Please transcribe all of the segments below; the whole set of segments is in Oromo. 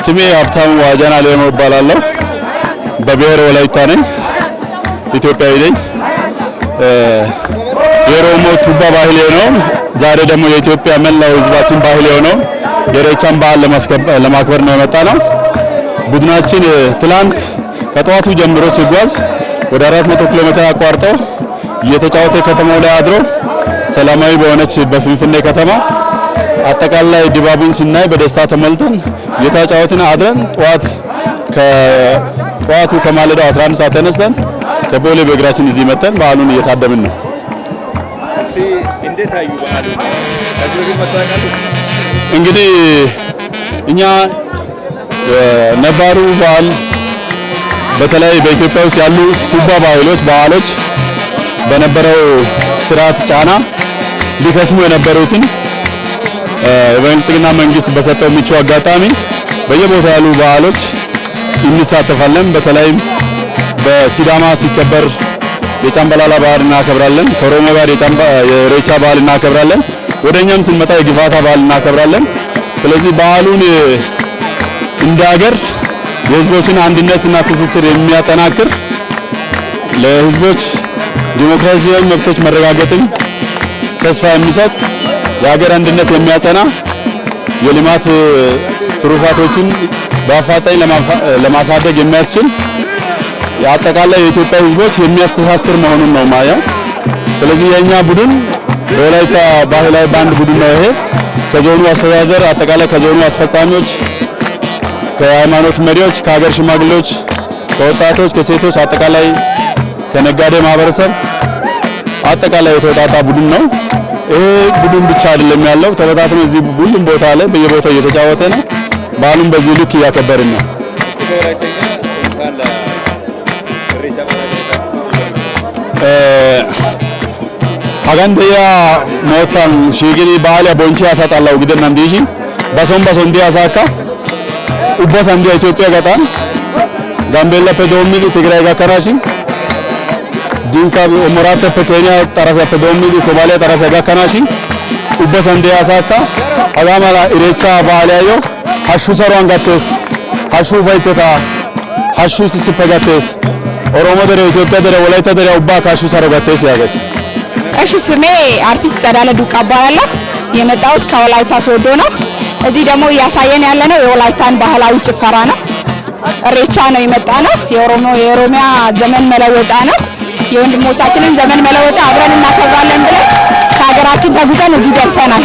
ስሜ ሀብታሙ ዋጃና ለሞ እባላለሁ። በብሔር ወላይታ ነኝ። ኢትዮጵያዊ ነኝ። የኦሮሞ ቱባ ባህል ነው። ዛሬ ደግሞ የኢትዮጵያ መላው ህዝባችን ባህል ነው። የኢሬቻን በዓል ለማክበር ነው የመጣነው። ቡድናችን ትላንት ከጠዋቱ ጀምሮ ሲጓዝ ወደ 400 ኪሎ ሜትር አቋርጦ እየተጫወተ ከተማው ላይ አድሮ ሰላማዊ በሆነች በፍንፍኔ ከተማ አጠቃላይ ድባቡን ስናይ በደስታ ተሞልተን እየተጫወትን አድረን ጠዋቱ ከማለዳው 11 ሰዓት ተነስተን ከቦሌ በእግራችን እዚህ መተን በዓሉን እየታደምን ነው። እስቲ እንዴት አዩ በዓሉ? ከዚህ መጣቃሉ እንግዲህ እኛ ነባሩ በዓል በተለይ በኢትዮጵያ ውስጥ ያሉ ቱባ ባህሎች በነበረው ስርዓት ጫና ሊከስሙ የነበሩትን የብልጽግና መንግስት በሰጠው ምቹ አጋጣሚ በየቦታው ያሉ ባህሎች እንሳተፋለን። በተለይም በሲዳማ ሲከበር የጫምባላላ በዓል እናከብራለን። ከኦሮሞ ጋር የኢሬቻ በዓል እናከብራለን። ወደኛም ስንመጣ የግፋታ በዓል እናከብራለን። ስለዚህ በዓሉን እንደ ሀገር የህዝቦችን አንድነትና ትስስር የሚያጠናክር ለህዝቦች ዲሞክራሲያዊ መብቶች መረጋገጥን ተስፋ የሚሰጥ የሀገር አንድነት የሚያጸና የልማት ትሩፋቶችን በአፋጣኝ ለማሳደግ የሚያስችል የአጠቃላይ የኢትዮጵያ ህዝቦች የሚያስተሳስር መሆኑን ነው ማየው። ስለዚህ የኛ ቡድን የወላይታ ባህላዊ ባንድ ቡድን ነው። ይሄ ከዞኑ አስተዳደር አጠቃላይ ከዞኑ አስፈጻሚዎች፣ ከሃይማኖት መሪዎች፣ ከሀገር ሽማግሌዎች፣ ከወጣቶች፣ ከሴቶች አጠቃላይ ከነጋዴ ማህበረሰብ አጠቃላይ የተወጣጣ ቡድን ነው። ይሄ ቡድን ብቻ አይደለም ያለው ተበታትኖ እዚህ ሁሉም ቦታ ላይ በየቦታው እየተጫወተ ነው። በዓሉን በዚህ ልክ እያከበርን ነው። አጋንደያ ሞታን ሺግኒ ባለ ቦንቺ ያሳጣላው ግደና እንዲህ በሶም ዲያሳካ ኡባሳንዲ ኢትዮጵያ ገጣን ጋምቤላ ፔዶሚሊ ትግራይ ጋር ከራሺ ጂንካ ኦሞራተ ኬንያ ጠረፍ ፔዶሚሊ ሶማሊያ ጠረፍ ጋር ከናሺ ኡባሳንዲ ያሳካ አጋማላ ኢሬቻ ባላዮ ሀሹ ሰሯን ጋቴስ ሀሹ ፋይተታ ሀሹ ሲስፈጋቴስ ኦሮሞ ደረ ኢትዮጵያ ደረ ወላይታ ደረ ኡባ ካሹ ሰሮ ጋቴስ ያገስ። እሺ ስሜ አርቲስት ጸዳለ ዱቃ እባላለሁ። የመጣሁት ከወላይታ ሶዶ ነው። እዚህ ደግሞ እያሳየን ያለነው የወላይታን ባህላዊ ጭፈራ ነው። ኢሬቻ ነው የመጣነው። የኦሮሚያ ዘመን መለወጫ ነው። የወንድሞቻችንን ዘመን መለወጫ አብረን እናከብራለን ብለን ከሀገራችን ተጉዘን እዚህ ደርሰናል።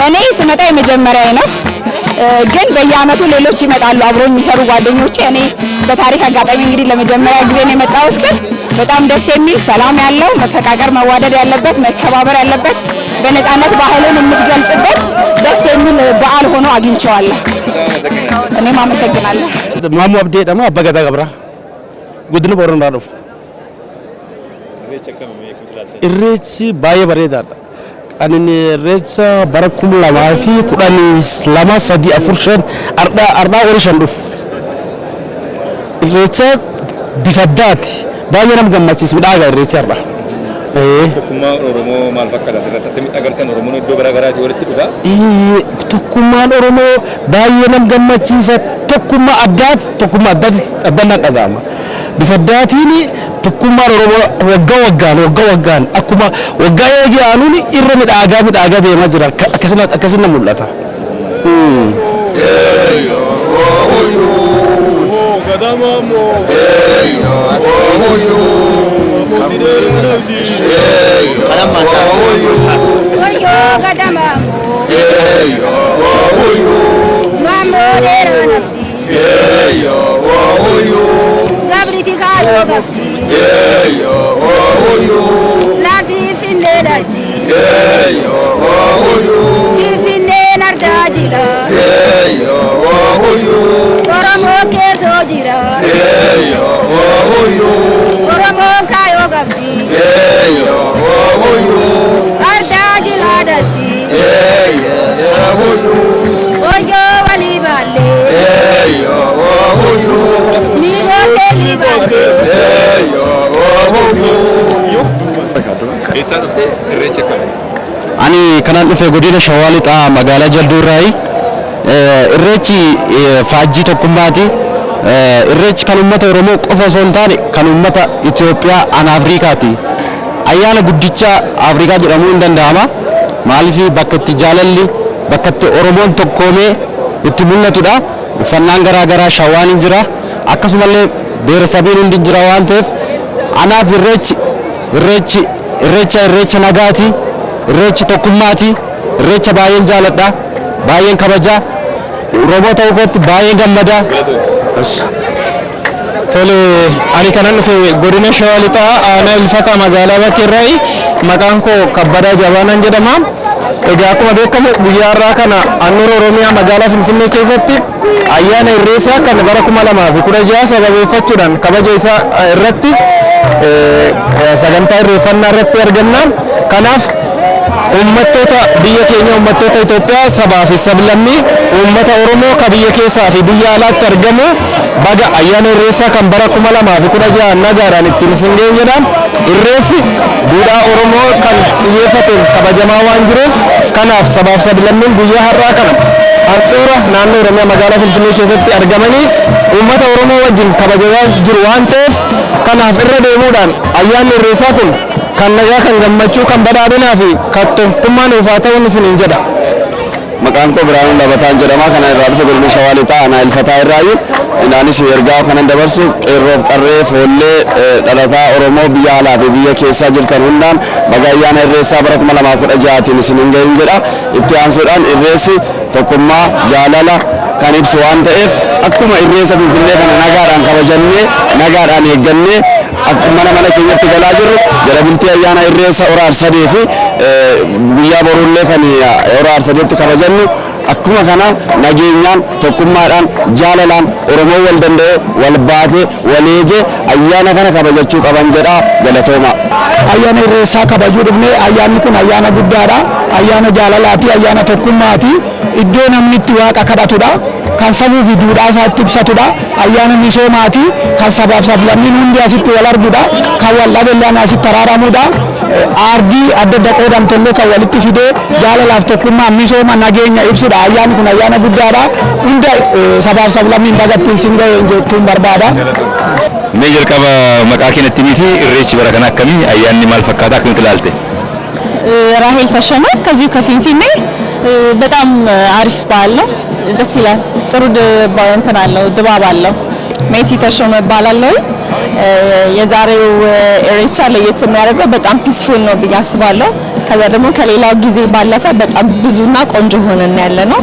እኔ ስመጣ የመጀመሪያዬ ነው፣ ግን በየአመቱ ሌሎች ይመጣሉ አብሮ የሚሰሩ ጓደኞቼ። እኔ በታሪክ አጋጣሚ እንግዲህ ለመጀመሪያ ጊዜ ነው የመጣሁት። ግን በጣም ደስ የሚል ሰላም ያለው መፈቃቀር፣ መዋደድ ያለበት፣ መከባበር ያለበት፣ በነፃነት ባህልን የምትገልጽበት ደስ የሚል በዓል ሆኖ አግኝቼዋለሁ። እኔም አመሰግናለሁ። ማሙ አብዴ ደግሞ አበገዳ ገብራ ጉድን ቦረና ነው። ኢሬቺ ባየ በሬዳ አንን ኢሬቻ በረኩም ለማፊ ኩዳኒ ለማ ሰዲ አፍርሸን አርዳ ወርሸን ዱፍ ኢሬቻ ቢፈዳት ባየንም ገማቺስ ምዳጋ ኢሬቻ አርዳ tokkummaa oromoo maal fakkaata asirratti attamitti agartan oromoon iddoo garaagaraati walitti dhufa tokkummaan oromoo baay'ee nam gammachiisa tokkummaa addaati addanna dhaga'ama bifa addaatiin tokkummaan oromoo waggaa waggaan akkuma waggaa eegee aanuun irra midhaagaa deemaa jira akkasina mul'ata. Ani kanan dhufe godina Shawaa Lixaa magaalaa Jalduurraayi irreechi faajjii tokkummaati. Irreechi kan uummata Oromoo qofa osoo hin taane kan uummata Itoophiyaa an Afrikaati. Ayyaana guddicha Afrikaa jedhamuu hin danda'ama. Maaliif bakka itti jaalalli bakka itti Oromoon tokkoomee itti mul'atudha. Uffannaan garaa garaa shawaan hin jira. Akkasumallee beeresabiin hundi jira waan ta'eef anaaf irreecha nagaati. Irreecha tokkummaati. Irreecha baay'een jaaladha. Baay'een kabaja. Oromoo ta'uu kootti baay'ee gammada. Tole ani kanan dhufe godina Shawaa Lixaa aanaa Ilfata magaalaa Bakkeerraa maqaan koo Kabbadaa Jabaanan jedhama. Egaa akkuma beekamu guyyaa har'aa kana handhuura Oromiyaa magaalaa Finfinnee keessatti ayyaana irreechaa kan bara 2016 sababeeffachuudhaan kabaja isaa irratti sagantaa irreeffannaa irratti argamna. Kanaaf uummattoota biyya keenya uummattoota Itoophiyaa sabaa fi sablammii uummata Oromoo kan biyya keessaa fi biyya alaatti argamu baga ayyaana irreechaa kan bara 2016 nagaadhaan ittiin isin ga'een jedha. Irreessi duudhaa Oromoo kan xiyyeeffateen kabajamaa waan jiruuf kanaaf sabaa fi sablammiin guyyaa har'aa kana handhuura naannoo Oromiyaa magaalaa Finfinnee keessatti argamanii uummata Oromoo wajjin kabajaa jiru waan ta'eef kanaaf irra deemuudhaan ayyaanni irreechaa kun kan nagaa kan gammachuu kan badhaadhinaa fi kan tokkummaa nuuf haa ta'uun isiniin jedha. Maqaan koo Biraanuu Labataan jedhama. Kana irraa dhufe godina Shawaa Lixaa aanaa Ilfataa irraayi. Inaanis ergaa kanan dabarsu qeerroof qarree foollee dhalataa Oromoo biyya alaa fi biyya keessaa jirtan hundaan baga ayyaana irreechaa bara 2016tiin isiniin ga'een jedha. Itti aansuudhaan irreessi tokkummaa jaalala kan ibsu waan ta'eef akkuma irreessa Finfinnee kana nagaadhaan kabajannee nagaadhaan eeggannee akkuma mana keenyatti galaa jirru jala bultii ayyaana irreessa hora arsadee fi guyyaa boruullee kan hora arsadeetti kabajannu akkuma kana nageenyaan tokkummaadhaan jaalalaan Oromoo wal danda'ee wal baatee wal eegee ayyaana kana kabajachuu qaban jedha. Galatooma. Ayyaana irreechaa kabajuu dhufnee ayyaanni kun ayyaana guddaadha. Ayyaana jaalalaati, ayyaana tokkummaati. Iddoo namni itti waaqa kadhatudha. Kan sabuu fi duudhaa isaatti ibsatudha. Ayyaana misoomaati. Kan sabaaf sablammiin hundi asitti wal arguudha. Kan wal dhabeellaan asitti araaramudha. Aardii adda adda qoodamtellee kan walitti fidee jaalalaaf tokkummaa misooma nageenya ibsudha. Ayyaanni kun ayyaana guddaadha. Hunda sabaaf sablammiin bagattiin isin ga'een jechuun barbaada. Mee jalqaba maqaa keenyatti miti irreechi bara kana akkamii ayyaanni maal fakkaata akkamitti ilaalte? ራሄል ተሸመ ከዚሁ ከፊንፊኔ በጣም አሪፍ በዓል ነው። ደስ ይላል። ጥሩ እንትን አለው ድባብ አለው። ሜቲ ተሾመ እባላለሁ። የዛሬው ኢሬቻ ለየት የሚያደርገው በጣም ፒስፉል ነው ብዬ አስባለሁ። ከዛ ደግሞ ከሌላው ጊዜ ባለፈ በጣም ብዙና ቆንጆ ሆነን ያለ ነው።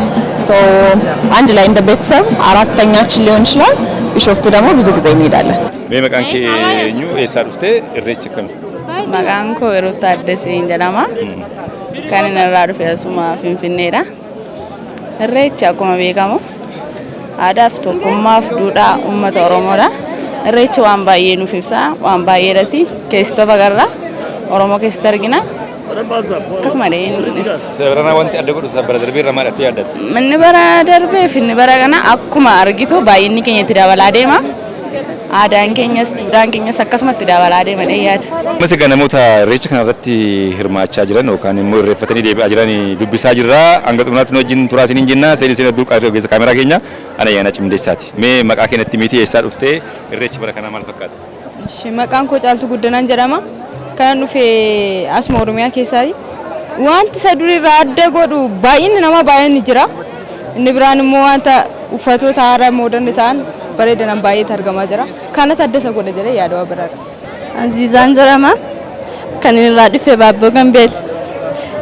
አንድ ላይ እንደ ቤተሰብ አራተኛችን ሊሆን ይችላል። ቢሾፍቱ ደግሞ ብዙ ጊዜ እንሄዳለን። መቃን ኬኙ ኤሳ ዱፍቴ ኢሬቻ ከም Maqaan koo Yeroo Taaddasee jedhama. Kan inni irraa dhufe asuma Finfinneedha. Irreechi akkuma beekamu aadaa fi tokkummaa fi duudhaa uummata Oromoodha. Irreechi waan baay'ee nuuf ibsa, waan baay'eedhas keessattuu agarra. Oromoo keessatti argina. Akkasumallee nuuf ibsa. Seeraan wanti adda godhu bara darbee irraa maal adda adda? Inni bara darbee fi inni bara kana akkuma argitu baay'inni keenya itti dabalaa deema. Aadaan keenyas duudhaan keenyas akkasumatti dabalaa deeman yaada. Masi namoota irreecha kana irratti hirmaachaa jiran yookaan immoo irreeffatanii deebi'aa jiran dubbisaa jirra. Hanga dhumaatti nu wajjin turaa isiniin jenna. Seenii isin hedduu qabatee ogeessa kaameraa keenya ana ayyaana Cimdeessaati. Mee maqaa keenyatti miti eessaa dhuftee irreechi bara kana maal fakkaata? Maqaan koo Caaltuu Guddanaan jedhama. Kan dhufee asuma Oromiyaa keessaayi. Wanti isa durirraa adda godhu baay'inni nama baay'inni jira. Inni biraan immoo wanta uffatoota haaraa moodanni ta'an bareedan baay'eetu argamaa jira. Kanatu adda isa godha jedhee yaada biraadha. Aziizaan jedhama. Kan inni irraa dhufe Baabboo Gambeel.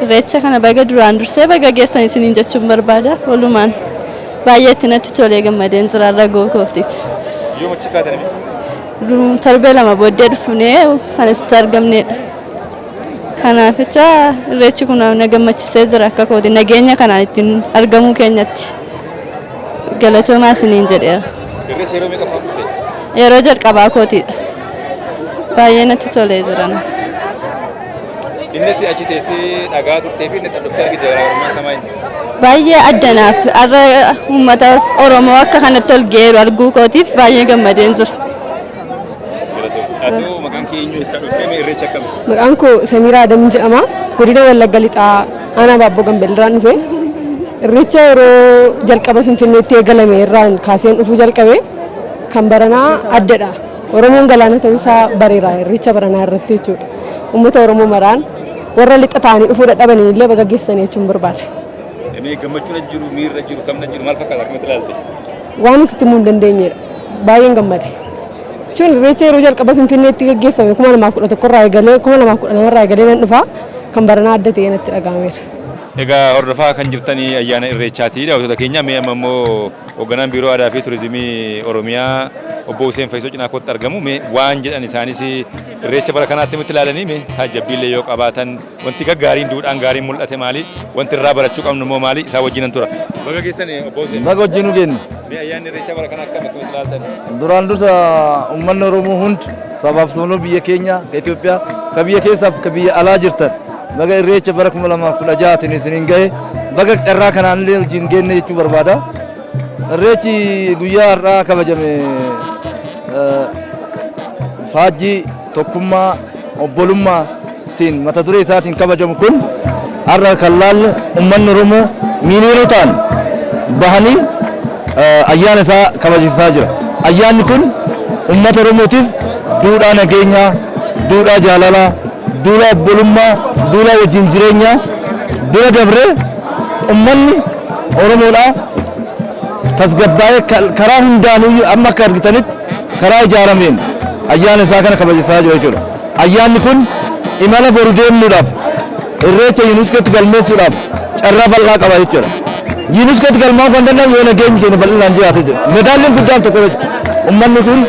Irreecha kana baga duraan dursee baga geessan isiniin jechuun barbaada. Walumaan baay'eetti natti tolee gammadeen jira ragoo kooftiif. Yoo machi kaatanii? Torbee lama booddee dhufnee kan asitti argamneedha. Kanaaf jecha irreechi kun na gammachiisee jira akka kooti nageenya kanaan ittiin argamuu keenyatti galatoomaa isiniin jedheera. Irreecha yeroo meeqa fa'aa dhufte? Yeroo jalqabaa kootiidha. Baay'ee natti tolee jiran. Inni achi teessee dhagaa turtee fi inni dhuftee argite garaagarummaa samaa baay'ee addanaaf har'a uummata Oromoo akka kanatti ol geeru arguu kootiif baay'ee gammadeen jira. Maqaan keenyu eessaa dhuftee mee irreecha akkam? Maqaan koo Samiraa Adam jedhama. Godina Wallagga Lixaa aanaa Baabboo Gambeel irraan dhufe. irreecha yeroo jalqaba Finfinneetti eegalame irraan kaaseen dhufuu jalqabe kan baranaa addadha. Oromoon galaana ta'uusaa bareera irreecha baranaa irratti jechuudha. Uummata Oromoo maraan warra lixa ta'anii dhufuu dadhabanii illee baga geessanii jechuun barbaada. Gammachuun jiru miirra jiru tamna jiru maal fakkaata akkamitti ilaalte? Waan isitti himuu hin dandeenyedha. Baay'een gammade. Jechuun irreecha yeroo jalqaba Finfinneetti gaggeeffame 2011 irraa eegalee 2012 irraa eegalee nan dhufa kan baranaa adda ta'e natti dhaga'ameera. Egaa hordofaa kan jirtanii ayyaana irreechaati. Daawwattoota keenya mee amma immoo hoogganaan biiroo aadaa fi turizimii Oromiyaa obbo Hussein Faisoo cinaa kootti argamu. Mee waan jedhan isaanis irreecha bara kanaatti miti ilaalanii mee taajjabbiillee yoo qabaatan wanti gaggaariin duudhaan gaariin mul'ate maali? Wanti irraa barachuu qabnu immoo maali? Isaa wajjinan tura. Baga keessan obbo Hussein. Baga wajjinu kennu. Mee ayyaanni irreecha bara kanaa akkamitti ilaaltan? Duraan dursa uummanni Oromoo hundi sabaaf sablammii biyya keenya ka Itoophiyaa ka biyya keessaaf ka biyya alaa jirtan baga irreecha bara 2016 isiniin gahe baga carraa kanaan illee wajjin geenne jechuu barbaada. Irreechi guyyaa har'aa kabajame faajjii tokkummaa obbolummaatiin mata duree isaatiin kabajamu kun har'a kan laallu uummanni Oromoo miiliyonotaan bahanii ayyaana isaa kabachiisaa jira. Ayyaanni kun uummata Oromootiif duudhaa nageenyaa, duudhaa jaalalaa, duudhaa obbolummaa, duudhaa wajjin jireenyaa bira dabree uummanni Oromoodhaa tasgabbaa'ee karaa hundaanuu amma akka argitanitti karaa ijaarameen ayyaana isaa kana kabachiisaa jira jechuudha. Ayyaanni kun imala boru deemuudhaaf irreecha yuuniskootti galmeessuudhaaf carraa bal'aa qaba jechuudha. Yuuniskootti galmaa'uu kan danda'amu yoo nageenyi keenya bal'inaan jiraate jedhu. Medaalliin guddaan tokko jechuudha. Uummanni kun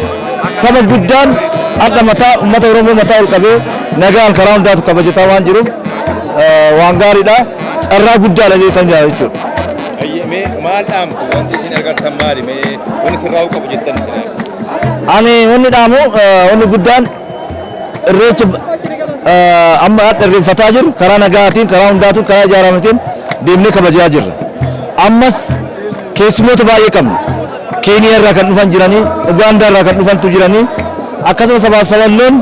saba guddaan adda mataa uummata Oromoo mataa ol qabee nagaan karaa hundaatu kabajataa waan jiruuf waan gaariidha. Carraa guddaadha jechuudha jechuudha. Maal dhaamtu wanti isin agartan maali? Mee wanni sirraa'uu qabu jettan isin? Ani wanni dhaamu wanni guddaan irreecha amma irreeffataa jiru karaa nagaatiin karaa hundaatiin karaa ijaaramatiin deemnee kabajaa jirra. Ammas keessummoota baay'ee qabna. Keeniyaa irraa kan dhufan jiranii, Ugaandaa irraa kan dhufantu jiranii, akkasumas sabaa-sablammoon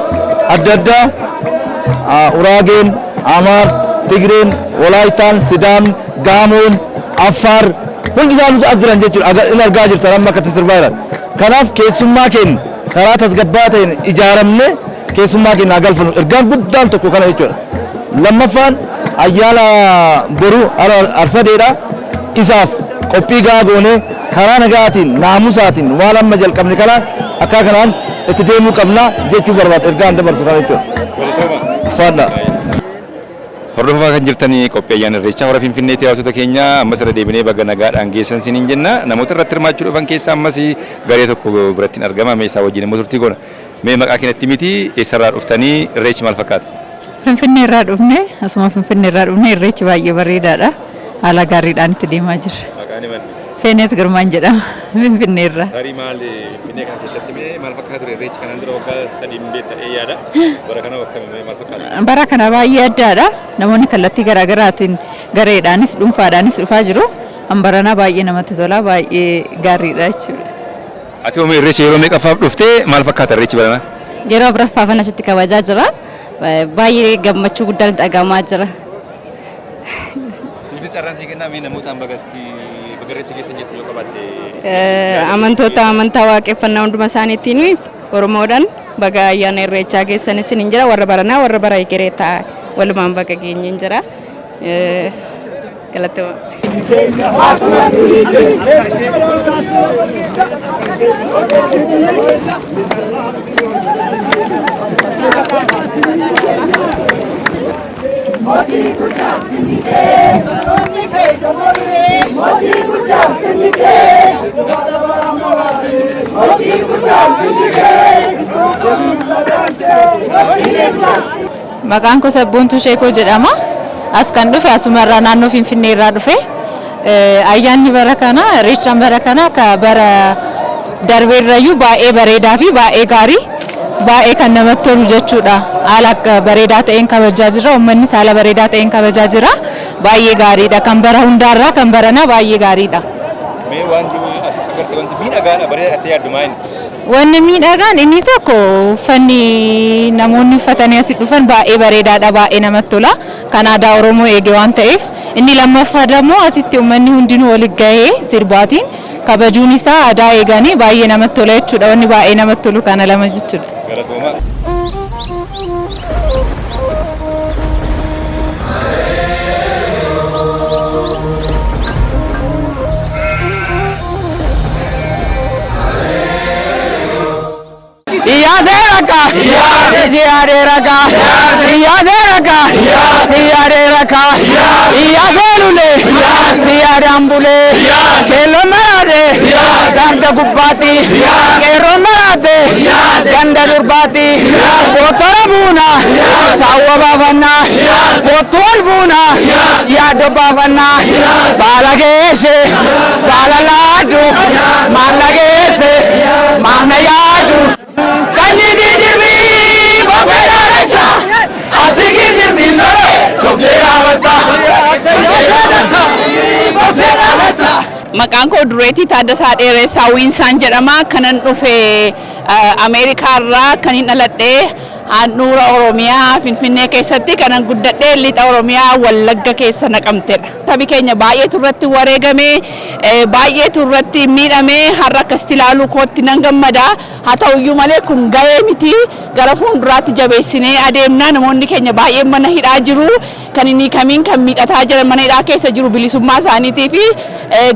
adda addaa Uraageen, Amaar, Tigreen, Walaayitaan, Sidaam, Gaamoon, Affaar hundi isaaniitu as jiran jechuudha. In argaa jirtan amma akkatti sirbaa jiran. Kanaaf keessummaa keenya karaa tasgabbaa ta'een ijaaramne keessummaa keenya galfannu ergaan guddaan tokko kana jechuudha. Lammaffaan ayyaana boruu arsadeedha. Isaaf qophii gahaa goonee karaa nagaatiin naamusaatiin waan amma jalqabne kana akka kanaan itti deemuu qabna jechuu barbaada ergaan dabarsu kana jechuudha. Faadha. Hordofaa kan jirtanii qophii ayyaana irreechaa hora Finfinneetti hawaasota keenya ammas irra deebinee baga nagaadhaan geessan siniin jenna. Namoota irratti hirmaachuu dhufan keessaa ammas garee tokko biratti argama. Mee isaa wajjin immoo turtii goona. Mee maqaa keenyatti miti eessarraa dhuftanii irreechi maal fakkaata? Finfinnee irraa dhufne asuma Finfinnee irraa dhufne irreechi baay'ee bareedaadha. Haala gaariidhaan itti deemaa jirra. Maqaan imalli? Feenet Girmaan jedhama Finfinnee irraa. Tarii maal Finfinnee kana keessatti maal fakkaata ture irreechi kanaan dura waggaa 3 ta'ee yaada? Bara kana akkamii maal fakkaata? Bara kana baay'ee addaadha. Namoonni kallattii garaagaraatiin gareedhaanis dhuunfaadhaanis dhufaa jiru. Baranaa baay'ee namatti tola, baay'ee gaariidha jechuudha. Ati oomishee irreecha yeroo meeqaffaaf dhuftee maal fakkaata irreechi baranaa? Yeroo biraffaafan asitti kabajaa jira. Baay'ee gammachuu guddaan dhagahamaa jira. Siifis carraan sii kennaa mee namootaan bagatti irreecha keessa jettu yoo qabaatte? Amantoota amantaa waaqeffannaa hunduma isaaniitiin Oromoodhaan baga ayyaana irreechaa keessanis ni jira. Warra baranaa warra bara egeree ta'a walumaan baga geenye ni jira. Galatoomaa. Maqaan koo Sabboontuu Sheekoo jedhama. As kan dhufe asumarraa naannoo Finfinnee irraa dhufe. Ayyaanni bara kana irreechaan bara kana akka bara darbeerrayyuu baay'ee bareedaa fi baay'ee gaarii baay'ee kan namatti tolu jechuudha. Haala bareedaa ta'een kabajaa jira. Uummannis haala bareedaa ta'een kabajaa jira. Baay'ee gaariidha. Kan bara hundaarraa kan baranaa baay'ee gaariidha. Mee wanti asitti agartee wanti miidhagaadha bareedaa ta'ee yaaddu maali? Wanni miidhagaan inni tokko uffanni namoonni uffatanii asii dhufan baay'ee bareedaadha, baay'ee namatti tola. Kan aadaa Oromoo eege waan ta'eef Inni lammaffaa immoo asitti uummanni hundinuu walitti gahee sirbaatiin kabajuun isaa aadaa eeganii baay'ee namatti tola jechuudha. Wanni baay'ee namatti tolu kana lama jechuudha. Iya seraka, iya deraka, iya seraka, iya deraka, iya selule, iya dambule, selo marade, sanda gubbati, kero marade, sanda durbati, foto rabuna, sawa bavana, foto albuna, yado bavana, balagese, balaladu, malagese, mana yadu. Kanyi jirmi bofera racha, asigi jirmi lore, sobera bata, sobera racha. Maqaan koo Dureetii Taaddasaa Dheeressaa Wiinsaan jedhama. Kanan dhufe Ameerikaa irraa kanin dhaladhee handhuura Oromiyaa Finfinnee keessatti kanan guddadhee lixa Oromiyaa Wallagga keessa naqamtedha. Sabi keenya baay'eetu irratti wareegamee baay'eetu irratti miidhamee har'a akkasitti ilaaluu kootti nan gammada. Haa ta'uyyuu malee kun gahee miti gara fuulduraatti jabeessinee adeemna. Namoonni keenya baay'een mana hidhaa jiru. Kan inni kamiin kan miidhataa jiran mana hidhaa keessa jiru bilisummaa isaaniitii fi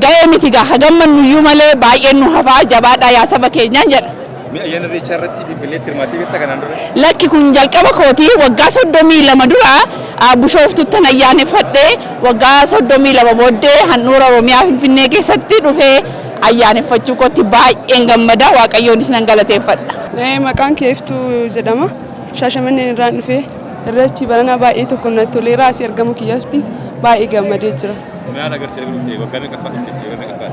gahee miti gaa hagammannuyyuu malee baay'een nu hafaa jabaadhaa yaa saba keenyaan jedha. Ayyaana Irreechaa irratti Finfinneetti hirmaattee beektaa kanaan dura? Lakki kun jalqaba kooti waggaa 32 dura Bishooftuutti ayyaaneffadhee waggaa 32 booddee handhuura Oromiyaa Finfinnee keessatti dhufee ayyaaneffachuu kootti baay'een gammada. Waaqayyoonis nan galateeffadha. Maqaan kee Iftuu jedhama. Shaashamanneen irraan dhufee irreechi baranaa baay'ee tokko natti toleera. Asii argamu kiyyaatti baay'ee gammadee jira. Maal agartee dhuftee waggaa meeqaffaa dhuftee yeroo meeqaffaa?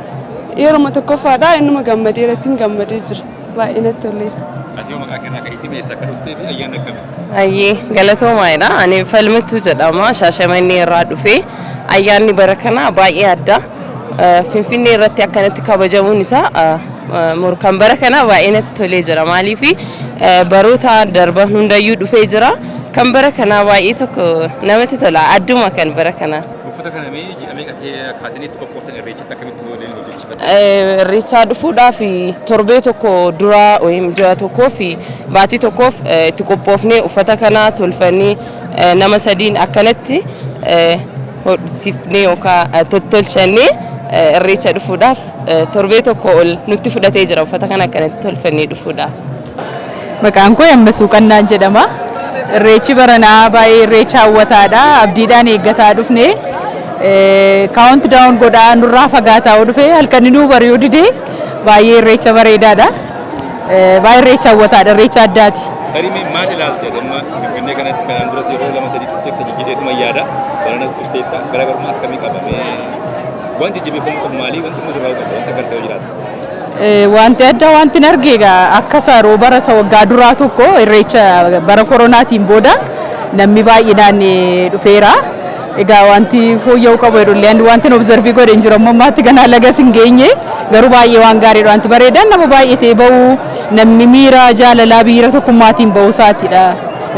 Yeroo tokkoffaadha innuma gammadee irratti gammadee jira. Baay'ee natti toleera. Ati yoo maqaa keenyaa kan itti beessa akka dhuftee fi ayyaana akkamii? Ayyee galatoomaadha. Ani Falmattuu jedhama. Shaashamannee irraa dhufee ayyaanni bara kanaa baay'ee adda. Finfinnee irratti akkanatti kabajamuun isaa kan bara kanaa baay'ee natti tolee jira. Maaliif baroota darban hundayyuu dhufee jira. Kan bara kanaa baay'ee tokko namatti tola. Adduma kan bara kanaa. Uffata kana mee ji'a meeqa kaataniitti qophooftan irreechatti akkamitti waliin hojjechiifatan? Irreechaa dhufuudhaaf torbee tokko duraa yookiin ji'a tokkoo fi baatii tokkoof itti qophoofnee uffata kana tolfannee nama sadiin akkanatti hodhisiifnee yookaan tottolchannee irreecha dhufuudhaaf torbee tokko ol nutti fudhatee jira uffata kana akkanatti tolfannee dhufuudhaaf. Maqaan koo Yammasuu Qannaan jedhama. Irreechi baranaa baay'ee irreecha hawwataadha. Abdiidhaan eeggataa dhufne. Kaawunti daawun godhaa nurraa fagaataa dhufee halkan nuu bari'uu didee baay'ee irreecha bareedaadha. Baay'ee irreecha hawwataadha. Irreecha addaati. Tarii maal ilaaltee amma Finfinnee kanatti kanaan duras yeroo lama sadii dhufteetta jijjiireetuma yaada baranas dhufteetta garaagarummaa akkamii qabame wanti jijjiireeffamu qabu maali wanti masirraa qabu wanta gartee jiraata? Wanti addaa wanti arge akka saroo bara waggaa duraa tokko irreecha bara koronaatiin booda namni baay'inaan dhufeera. Egaa wanti fooyya'uu qabu jedhullee wanti observii godhe hin jiru ammaatti ganaa lagas hin geenye garuu baay'ee waan gaariidha wanti bareedan nama baay'atee bahu namni miira jaalalaa biira tokkummaatiin bahu isaatiidha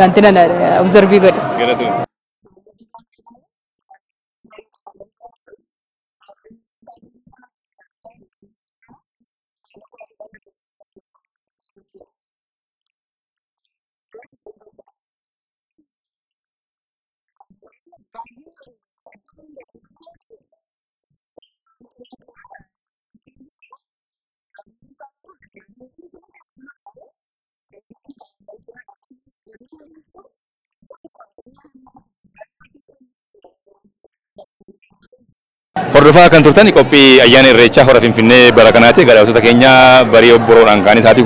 wanti nan observii godhe. Hordofaa kan turtan qophii ayyaana irreechaa hora Finfinnee bara kanaati. Gadaawwattoota keenya barii obboroodhaan kaan isaatii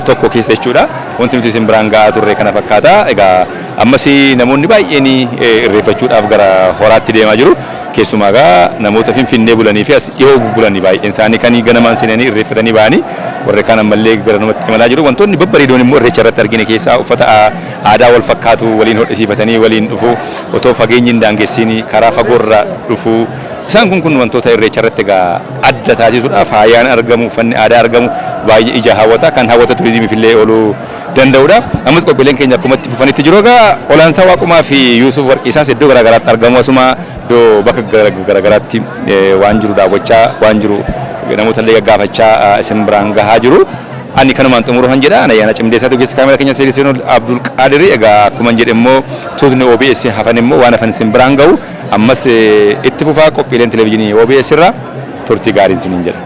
tokko keessa jechuudha. Wanti nuti isin biraan ga'aa turre kana fakkaata. Egaa ammas namoonni baay'een irreeffachuudhaaf gara horaatti deemaa jiru. Keessumaa egaa namoota Finfinnee bulanii fi as dhiyoo bulanii baay'een isaanii kan ganamaan seenanii irreeffatanii ba'anii warri kaan ammallee gara namatti imalaa jiru. Wantoonni babbareedoon immoo irreecha irratti argine keessaa uffata aadaa wal fakkaatu waliin hodhisiifatanii waliin dhufu otoo fageenyi hin daangessiin karaa fagoorra dhufu. Isaan kun wantoota irreecha irratti egaa adda taasisuudhaaf faayaan argamu uffanni aadaa argamu baay'ee ija hawwata kan hawwata turizimiif illee ooluu danda'udha. Ammas qophiileen keenya akkuma itti fufanitti jiru egaa Olaansaa Waaqumaa fi Yuusuf Warqiisaas iddoo garaagaraatti argamu asuma iddoo bakka garagaraatti waan jiru daawwachaa waan jiru namoota illee gaggaafachaa isin biraan gahaa jiru. Ani kanumaan xumuruu kan jedha ayyaana cimdeessaatu geessa kaamera keenya Seeliseen Abdul Qaadir egaa akkuma jedhe immoo tuutni OBS hafan immoo waan hafan isin biraan gahu ammas itti fufaa qophiileen televezyiinii OBS irraa turtii gaarii isiniin jedha.